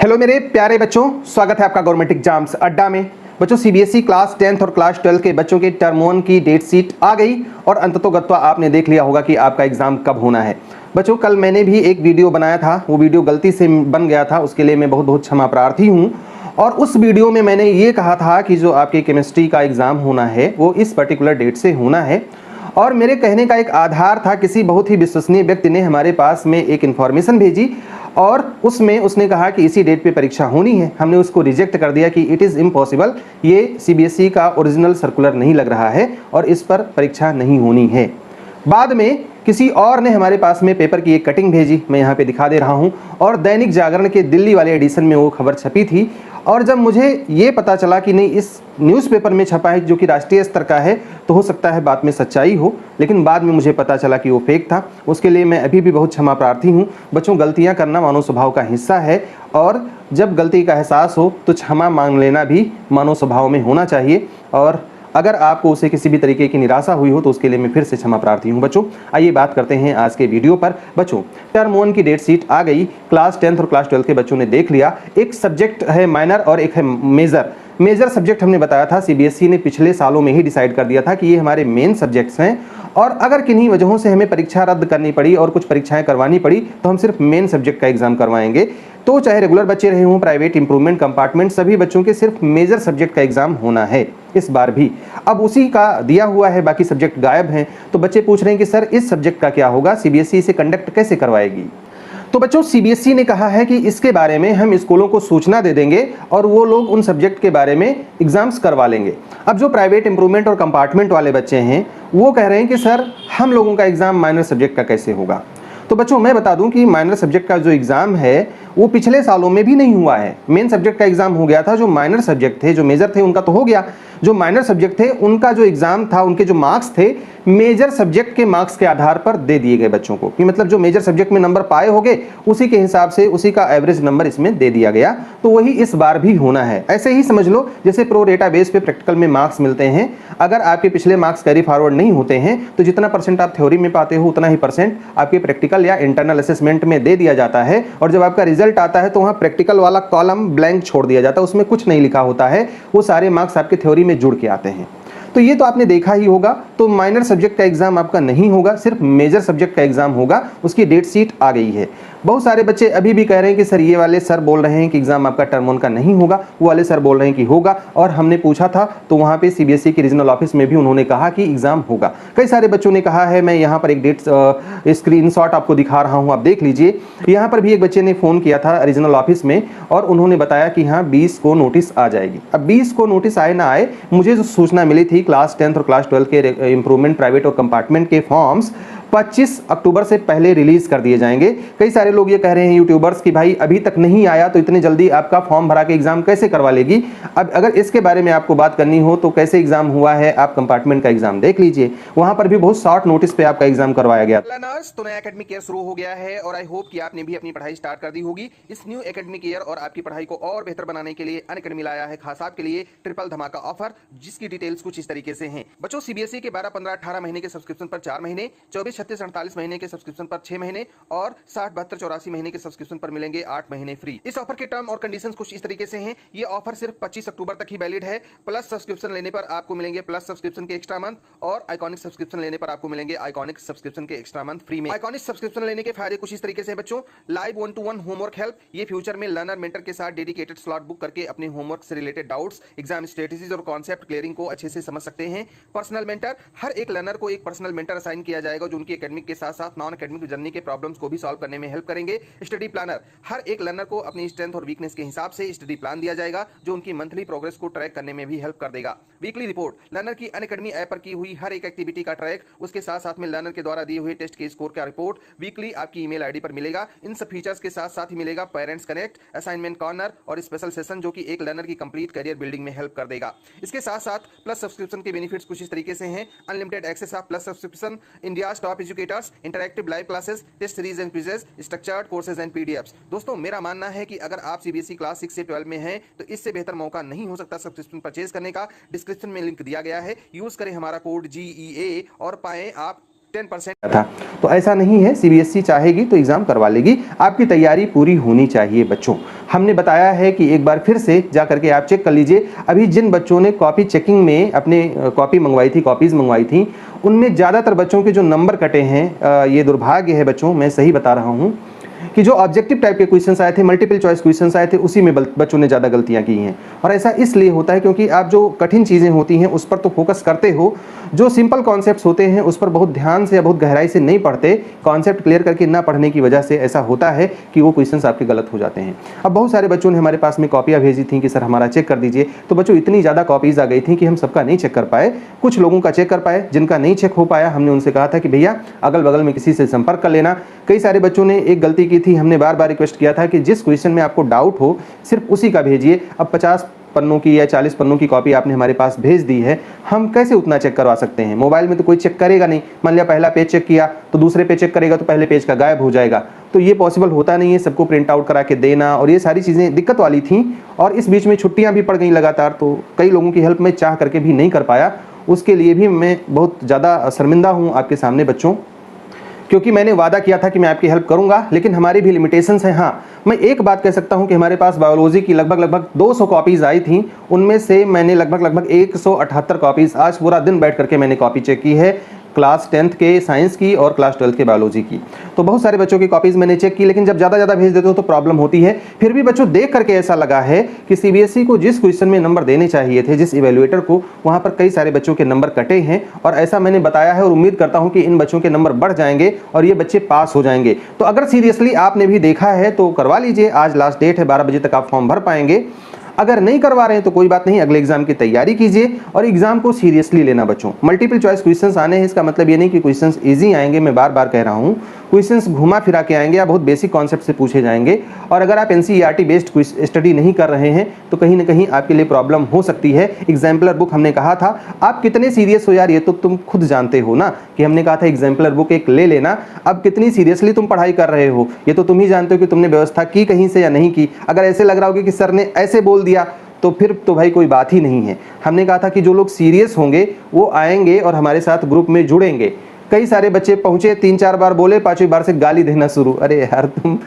Hello मेरे प्यारे बच्चों, स्वागत है आपका गवर्नमेंट एग्जाम्स अड्डा में। बच्चों सीबीएसई क्लास 10th और क्लास 12 के बच्चों के टर्म 1 की डेट शीट आ गई और अंततोगत्वा आपने देख लिया होगा कि आपका एग्जाम कब होना है। बच्चों कल मैंने भी एक वीडियो बनाया था, वो वीडियो गलती से बन गया था, उसके लिए मैं बहुत बहुत क्षमा प्रार्थी हूँ। और उस वीडियो में मैंने ये कहा था कि जो आपके केमिस्ट्री का एग्जाम होना है वो इस पर्टिकुलर डेट से होना है। और मेरे कहने का एक आधार था, किसी बहुत ही विश्वसनीय व्यक्ति ने हमारे पास में एक इन्फॉर्मेशन भेजी और उसमें उसने कहा कि इसी डेट पे परीक्षा होनी है। हमने उसको रिजेक्ट कर दिया कि इट इज़ इम्पॉसिबल, ये सीबीएसई का ओरिजिनल सर्कुलर नहीं लग रहा है और इस पर परीक्षा नहीं होनी है। बाद में किसी और ने हमारे पास में पेपर की एक कटिंग भेजी, मैं यहाँ पे दिखा दे रहा हूँ, और दैनिक जागरण के दिल्ली वाले एडिशन में वो खबर छपी थी। और जब मुझे ये पता चला कि नहीं इस न्यूज़पेपर में छपा है जो कि राष्ट्रीय स्तर का है, तो हो सकता है बात में सच्चाई हो, लेकिन बाद में मुझे पता चला कि वो फेक था। उसके लिए मैं अभी भी बहुत क्षमा प्रार्थी हूँ। बच्चों गलतियाँ करना मानव स्वभाव का हिस्सा है और जब गलती का एहसास हो तो क्षमा मांग लेना भी मानव स्वभाव में होना चाहिए। और अगर आपको उसे किसी भी तरीके की निराशा हुई हो तो उसके लिए मैं फिर से क्षमा प्रार्थी हूँ। बच्चों आइए बात करते हैं आज के वीडियो पर। बच्चों टर्म 1 की डेट शीट आ गई, क्लास 10th और क्लास 12 के बच्चों ने देख लिया। एक सब्जेक्ट है माइनर और एक है मेजर। मेजर सब्जेक्ट हमने बताया था, सीबीएसई ने पिछले सालों में ही डिसाइड कर दिया था कि ये हमारे मेन सब्जेक्ट्स हैं और अगर किन्हीं वजहों से हमें परीक्षा रद्द करनी पड़ी और कुछ परीक्षाएं करवानी पड़ी तो हम सिर्फ मेन सब्जेक्ट का एग्जाम करवाएंगे। तो चाहे रेगुलर बच्चे रहे हों, प्राइवेट, इंप्रूवमेंट, कंपार्टमेंट, सभी बच्चों के सिर्फ मेजर सब्जेक्ट का एग्जाम होना है इस बार भी। अब उसी का दिया हुआ है, बाकी सब्जेक्ट गायब हैं। तो बच्चे पूछ रहे हैं कि सर इस सब्जेक्ट का क्या होगा, सीबीएसई इसे कंडक्ट कैसे करवाएगी। तो बच्चों सीबीएसई ने कहा है कि इसके बारे में हम स्कूलों को सूचना दे देंगे और वो लोग उन सब्जेक्ट के बारे में एग्जाम्स करवा लेंगे। अब जो प्राइवेट, इंप्रूवमेंट और कंपार्टमेंट वाले बच्चे हैं वो कह रहे हैं कि सर हम लोगों का एग्जाम माइनर सब्जेक्ट का कैसे होगा। तो बच्चों मैं बता दूं कि माइनर सब्जेक्ट का जो एग्जाम है वो पिछले सालों में भी नहीं हुआ है। मेन सब्जेक्ट का एग्जाम हो गया था, जो माइनर सब्जेक्ट थे, जो मेजर थे उनका तो हो गया, जो माइनर सब्जेक्ट थे उनका जो एग्जाम था, उनके जो मार्क्स थे मेजर सब्जेक्ट के मार्क्स के आधार पर दे दिए गए बच्चों को, कि मतलब जो मेजर सब्जेक्ट में नंबर पाए होंगे उसी के हिसाब से उसी का एवरेज नंबर इसमें दे दिया गया। तो वही इस बार भी होना है। ऐसे ही समझ लो जैसे प्रो रेटा बेस पे प्रैक्टिकल में मार्क्स मिलते हैं, अगर आपके पिछले मार्क्स कैरी फॉरवर्ड नहीं होते हैं तो जितना परसेंट आप थ्योरी में पाते हो उतना ही परसेंट आपके प्रैक्टिकल या इंटरनल असेसमेंट में दे दिया जाता है। और जब आपका रिजल्ट आता है तो वहाँ प्रैक्टिकल वाला कॉलम ब्लैंक छोड़ दिया जाता है, उसमें कुछ नहीं लिखा होता है, वो सारे मार्क्स आपके थ्योरी में जुड़ के आते हैं। तो ये तो आपने देखा ही होगा। तो माइनर सब्जेक्ट का एग्जाम आपका नहीं होगा, सिर्फ मेजर सब्जेक्ट का एग्जाम होगा। उसकी डेट शीट आ गई है। बहुत सारे बच्चे अभी भी कह रहे हैं कि सर ये वाले सर बोल रहे हैं कि एग्जाम आपका टर्म 1 का नहीं होगा, वो वाले सर बोल रहे हैं कि होगा। और हमने पूछा था तो वहाँ पे सीबीएसई की रीजनल ऑफिस में भी उन्होंने कहा कि एग्जाम होगा। कई सारे बच्चों ने कहा है, मैं यहाँ पर एक डेट स्क्रीनशॉट आपको दिखा रहा हूँ, आप देख लीजिए। यहाँ पर भी एक बच्चे ने फ़ोन किया था रीजनल ऑफिस में और उन्होंने बताया कि हाँ 20 को नोटिस आ जाएगी। अब 20 को नोटिस आए ना आए, मुझे जो सूचना मिली थी क्लास 10th और क्लास 12 के इंप्रूवमेंट, प्राइवेट और कंपार्टमेंट के फॉर्म्स 25 अक्टूबर से पहले रिलीज कर दिए जाएंगे। कई सारे लोग ये कह रहे हैं यूट्यूबर्स कि भाई अभी तक नहीं आया तो इतनी जल्दी आपका फॉर्म भरा के एग्जाम कैसे करवा लेगी। अब अगर इसके बारे में आपको बात करनी हो तो कैसे एग्जाम हुआ है, आप कंपार्टमेंट का एग्जाम देख लीजिए, वहां पर भी बहुत शॉर्ट नोटिस पे आपका एग्जाम करवाया गया। तो नया एकेडमिक ईयर शुरू हो गया है और आई होप कि आपने भी अपनी पढ़ाई स्टार्ट कर दी होगी। इस न्यू एकेडमिक ईयर और आपकी पढ़ाई को और बेहतर बनाने के लिए अनअकैडमी लाया है खास आपके लिए ट्रिपल धमाका ऑफर, जिसकी डिटेल्स कुछ इस तरीके से हैं। बच्चों सीबीएसई के 12, 15, 18 महीने के सब्सक्रिप्शन पर 4 महीने, 24, 36, 48 महीने के सब्सक्रिप्शन पर 6 महीने और 60, 72, 84 महीने के सब्सक्रिप्शन पर मिलेंगे 8 महीने फ्री। इस ऑफर के टर्म और कंडीशंस कुछ इस तरीके से हैं। ये ऑफर सिर्फ 25 अक्टूबर तक ही वैलिड है। प्लस सब्सक्रिप्शन लेने पर आपको मिलेंगे प्लस सब्सक्रिप्शन के एक्स्ट्रा मंथ और आइकॉनिक सब्सक्रिप्शन लेने पर आपको मिलेंगे आइकॉनिक सब्सक्रिप्शन के एक्स्ट्रा मंथ फ्री में। आइकॉनिक सब्सक्रिप्शन लेने के फायदे कुछ इस तरीके से बच्चों, लाइव 1-to-1 होमवर्क हेल्प, ये फ्यूचर में लर्नर मेंटर के साथ डेडिकेटेड स्लॉट बुक करके अपने होमवर्क से रिलेटेड डाउट्स, एग्जाम स्ट्रेटेजीज और कॉन्सेप्ट क्लियरिंग को अच्छे से समझ सकते हैं। पर्सनल मेंटर, हर एक लर्नर को एक पर्सनल मेंटर असाइन किया जाएगा जो उनकी एकेडमिक के साथ साथ नॉन एकेडमिक जर्नी के प्रॉब्लम्स को भी सॉल्व करने में हेल्प करेंगे। स्टडी प्लानर, हर एक लर्नर को अपनी स्ट्रेंथ और वीकनेस के हिसाब से स्टडी प्लान दिया जाएगा जो उनकी मंथली प्रोग्रेस को ट्रैक करने में भी हेल्प कर देगा। वीकली रिपोर्ट, लर्नर की अनअकैडमी ऐप पर की हुई हर एक एक्टिविटी का ट्रैक, उसके साथ साथ में लर्नर के द्वारा दिए हुए टेस्ट के स्कोर का रिपोर्ट वीकली आपकी ईमेल आईडी पर मिलेगा। इन सब फीचर्स के साथ साथ ही मिलेगा पेरेंट्स कनेक्ट, असाइनमेंट कॉर्नर और स्पेशल सेशन जो कि एक लर्नर की कंप्लीट करियर बिल्डिंग में हेल्प कर देगा। इसके साथ साथ प्लस सब्सक्रिप्शन के बेनिफिट्स कुछ इस तरीके से हैं। Unlimited access of plus subscription, India's top educators, interactive live classes, test series and quizzes, structured courses and PDFs. दोस्तों मेरा मानना है कि अगर आप सीबीएसई क्लास 6 से 12 में हैं तो इससे बेहतर मौका नहीं हो सकता सब्सक्रिप्शन परचेज करने का। डिस्क्रिप्शन में लिंक दिया गया है, यूज करें हमारा कोड GEA और पाएं आप 10% था। तो ऐसा नहीं है, सीबीएसई चाहेगी तो एग्ज़ाम करवा लेगी, आपकी तैयारी पूरी होनी चाहिए बच्चों। हमने बताया है कि एक बार फिर से जा करके आप चेक कर लीजिए। अभी जिन बच्चों ने कॉपी चेकिंग में अपने कॉपीज़ मंगवाई थी, उनमें ज़्यादातर बच्चों के जो नंबर कटे हैं, ये दुर्भाग्य है बच्चों, मैं सही बता रहा हूँ कि जो ऑब्जेक्टिव टाइप के क्वेश्चंस आए थे, मल्टीपल चॉइस क्वेश्चंस आए थे, उसी में बच्चों ने ज़्यादा गलतियां की हैं। और ऐसा इसलिए होता है क्योंकि आप जो कठिन चीज़ें होती हैं उस पर तो फोकस करते हो, जो सिंपल कॉन्सेप्ट्स होते हैं उस पर बहुत ध्यान से या बहुत गहराई से नहीं पढ़ते। कॉन्सेप्ट क्लियर करके ना पढ़ने की वजह से ऐसा होता है कि वो क्वेश्चंस आपके गलत हो जाते हैं। अब बहुत सारे बच्चों ने हमारे पास में कॉपियाँ भेजी थी कि सर हमारा चेक कर दीजिए, तो बच्चों इतनी ज़्यादा कॉपीज़ आ गई थी कि हम सबका नहीं चेक कर पाए। कुछ लोगों का चेक कर पाए, जिनका नहीं चेक हो पाया हमने उनसे कहा था कि भैया अगल बगल में किसी से संपर्क कर लेना। कई सारे बच्चों ने एक गलती की थी, हमने बार बार रिक्वेस्ट किया था कि जिस क्वेश्चन में आपको डाउट हो सिर्फ उसी का भेजिए। अब 50 पन्नों की या 40 पन्नों की कॉपी आपने हमारे पास भेज दी है, हम कैसे उतना चेक करवा सकते हैं? मोबाइल में तो कोई चेक करेगा नहीं। मान लिया पहला पेज चेक किया तो दूसरे पेज चेक करेगा तो पहले पेज का गायब हो जाएगा, तो ये पॉसिबल होता नहीं है। सबको प्रिंट आउट करा के देना और ये सारी चीज़ें दिक्कत वाली थी। और इस बीच में छुट्टियां भी पड़ गई लगातार, तो कई लोगों की हेल्प मैं चाह करके भी नहीं कर पाया। उसके लिए भी मैं बहुत ज़्यादा शर्मिंदा हूँ आपके सामने बच्चों, क्योंकि मैंने वादा किया था कि मैं आपकी हेल्प करूंगा, लेकिन हमारी भी लिमिटेशंस हैं। हाँ, मैं एक बात कह सकता हूं कि हमारे पास बायोलॉजी की लगभग 200 कॉपीज़ आई थी, उनमें से मैंने लगभग 178 कॉपीज़, आज पूरा दिन बैठ करके मैंने कॉपी चेक की है, क्लास 10th के साइंस की और क्लास 12th के बायोलॉजी की। तो बहुत सारे बच्चों की कॉपीज़ मैंने चेक की, लेकिन जब ज़्यादा भेज देते हो तो प्रॉब्लम होती है। फिर भी बच्चों देख करके ऐसा लगा है कि सीबीएसई को जिस क्वेश्चन में नंबर देने चाहिए थे, जिस इवेल्युएटर को, वहाँ पर कई सारे बच्चों के नंबर कटे हैं। और ऐसा मैंने बताया है और उम्मीद करता हूँ कि इन बच्चों के नंबर बढ़ जाएंगे और ये बच्चे पास हो जाएंगे। तो अगर सीरियसली आपने भी देखा है तो करवा लीजिए, आज लास्ट डेट है, 12 बजे तक आप फॉर्म भर पाएंगे। अगर नहीं करवा रहे हैं तो कोई बात नहीं, अगले एग्जाम की तैयारी कीजिए और एग्जाम को सीरियसली लेना बच्चों। मल्टीपल चॉइस क्वेश्चंस आने हैं, इसका मतलब ये नहीं कि क्वेश्चंस इजी आएंगे, मैं बार बार कह रहा हूँ। क्वेश्चंस घुमा फिरा के आएंगे या बहुत बेसिक कॉन्सेप्ट से पूछे जाएंगे। और अगर आप एनसीईआरटी बेस्ड स्टडी नहीं कर रहे हैं तो कहीं ना कहीं आपके लिए प्रॉब्लम हो सकती है। एग्जाम्पलर बुक हमने कहा था, आप कितने सीरियस हो यार, ये तो तुम खुद जानते हो ना कि हमने कहा था एग्जाम्पलर बुक एक ले लेना। अब कितनी सीरियसली तुम पढ़ाई कर रहे हो ये तो तुम ही जानते हो कि तुमने व्यवस्था की कहीं से या नहीं की। अगर ऐसे लग रहा होगा कि सर ने ऐसे बोल दिया तो फिर तो भाई कोई बात ही नहीं है। हमने कहा था कि जो लोग सीरियस होंगे वो आएंगे और हमारे साथ ग्रुप में जुड़ेंगे। कई सारे बच्चे पहुंचे, 3-4 बार बोले, 5वीं बार से गाली देना शुरू। अरे यार, तुम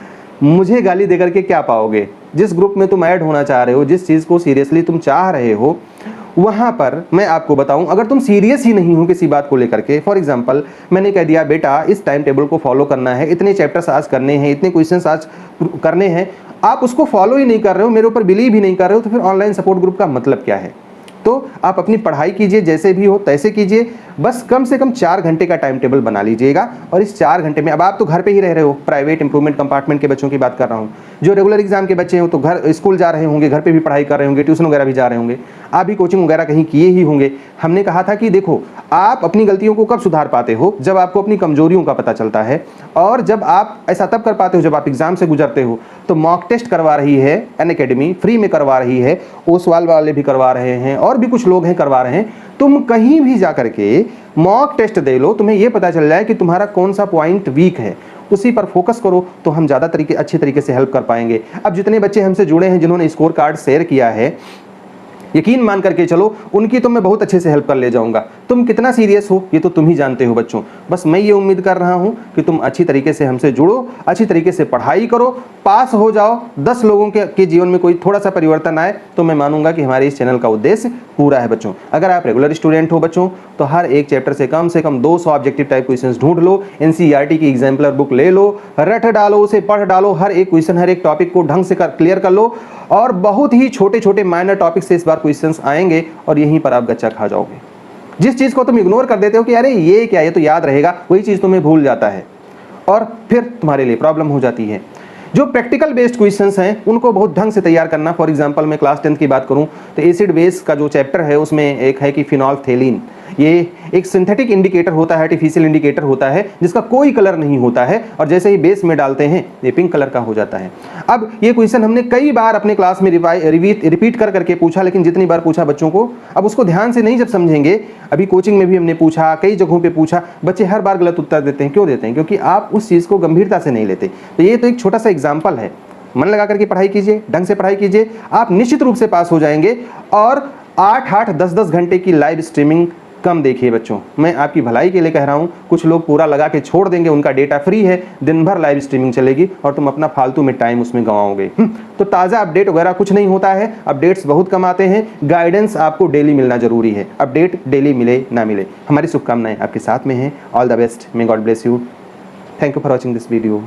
मुझे गाली देकर के क्या पाओगे? जिस ग्रुप में तुम ऐड होना चाह रहे हो, जिस चीज़ को सीरियसली तुम चाह रहे हो, वहाँ पर मैं आपको बताऊं, अगर तुम सीरियस ही नहीं हो किसी बात को लेकर के, फॉर एग्जांपल मैंने कह दिया बेटा इस टाइम टेबल को फॉलो करना है, इतने चैप्टर्स आज करने हैं, इतने क्वेश्चंस आज करने हैं, आप उसको फॉलो ही नहीं कर रहे हो, मेरे ऊपर बिलीव ही नहीं कर रहे हो, तो फिर ऑनलाइन सपोर्ट ग्रुप का मतलब क्या है? तो आप अपनी पढ़ाई कीजिए, जैसे भी हो तैसे कीजिए, बस कम से कम 4 घंटे का टाइम टेबल बना लीजिएगा। और इस 4 घंटे में, अब आप तो घर पे ही रह रहे हो, प्राइवेट इंप्रूवमेंट कंपार्टमेंट के बच्चों की बात कर रहा हूँ, जो रेगुलर एग्जाम के बच्चे हैं तो घर स्कूल जा रहे होंगे, घर पे भी पढ़ाई कर रहे होंगे, ट्यूशन वगैरह भी जा रहे होंगे, आप भी कोचिंग वगैरह कहीं किए ही होंगे। हमने कहा था कि देखो, आप अपनी गलतियों को कब सुधार पाते हो? जब आपको अपनी कमजोरियों का पता चलता है। और जब आप ऐसा तब कर पाते हो जब आप एग्जाम से गुजरते हो। तो मॉक टेस्ट करवा रही है अनअकैडमी, फ्री में करवा रही है, ओसवाल वाले भी करवा रहे हैं और भी कुछ लोग हैं करवा रहे हैं। तुम कहीं भी जा करके मॉक टेस्ट दे लो, तुम्हें यह पता चल जाए कि तुम्हारा कौन सा पॉइंट वीक है, उसी पर फोकस करो, तो हम ज़्यादा अच्छे तरीके से हेल्प कर पाएंगे। अब जितने बच्चे हमसे जुड़े हैं, जिन्होंने स्कोर कार्ड शेयर किया है, यकीन मान करके चलो उनकी तो मैं बहुत अच्छे से हेल्प कर ले जाऊंगा। तुम कितना सीरियस हो ये तो तुम ही जानते हो बच्चों। बस मैं ये उम्मीद कर रहा हूं कि तुम अच्छी तरीके से हमसे जुड़ो, अच्छी तरीके से पढ़ाई करो, पास हो जाओ, 10 लोगों के जीवन में कोई थोड़ा सा परिवर्तन आए, तो मैं मानूंगा कि हमारे इस चैनल का उद्देश्य पूरा है बच्चों। अगर आप रेगुलर स्टूडेंट हो बच्चों, तो हर एक चैप्टर से कम 200 ऑब्जेक्टिव टाइप क्वेश्चंस ढूंढ लो, एनसीईआरटी की एग्जाम्पलर बुक ले लो, रट डालो, उसे पढ़ डालो, हर एक क्वेश्चन, हर एक टॉपिक को ढंग से क्लियर कर लो। और बहुत ही छोटे छोटे माइनर टॉपिक से इस बार क्वेश्चंस आएंगे और यहीं पर आप गच्चा खा जाओगे। जिस चीज को तुम इग्नोर कर देते हो कि अरे ये क्या, ये तो याद रहेगा, वही चीज तुम्हें भूल जाता है और फिर तुम्हारे लिए प्रॉब्लम हो जाती है। जो प्रैक्टिकल बेस्ड क्वेश्चंस हैं उनको बहुत ढंग से तैयार करना। फॉर एग्जांपल मैं क्लास 10th की बात करूं तो एसिड बेस का जो चैप्टर है उसमें एक है कि फिनॉल्फथेलिन, ये एक सिंथेटिक इंडिकेटर होता है, आर्टिफिशियल इंडिकेटर होता है जिसका कोई कलर नहीं होता है और जैसे ही बेस में डालते हैं ये पिंक कलर का हो जाता है। अब ये क्वेश्चन हमने कई बार अपने क्लास में रिपीट कर करके पूछा, लेकिन जितनी बार पूछा बच्चों को, अब उसको ध्यान से नहीं जब समझेंगे, अभी कोचिंग में भी हमने पूछा, कई जगहों पे पूछा, बच्चे हर बार गलत उत्तर देते हैं। क्यों देते हैं? क्योंकि आप उस चीज़ को गंभीरता से नहीं लेते। तो ये तो एक छोटा सा एग्जाम्पल है। मन लगा करके पढ़ाई कीजिए, ढंग से पढ़ाई कीजिए, आप निश्चित रूप से पास हो जाएंगे। और 8-8, 10-10 घंटे की लाइव स्ट्रीमिंग कम देखिए बच्चों, मैं आपकी भलाई के लिए कह रहा हूँ। कुछ लोग पूरा लगा के छोड़ देंगे, उनका डेटा फ्री है, दिन भर लाइव स्ट्रीमिंग चलेगी और तुम अपना फालतू में टाइम उसमें गंवाओगे। तो ताज़ा अपडेट वगैरह कुछ नहीं होता है, अपडेट्स बहुत कम आते हैं। गाइडेंस आपको डेली मिलना जरूरी है, अपडेट डेली मिले ना मिले। हमारी शुभकामनाएं आपके साथ में हैं। All the best, may God bless you. Thank you for watching this video.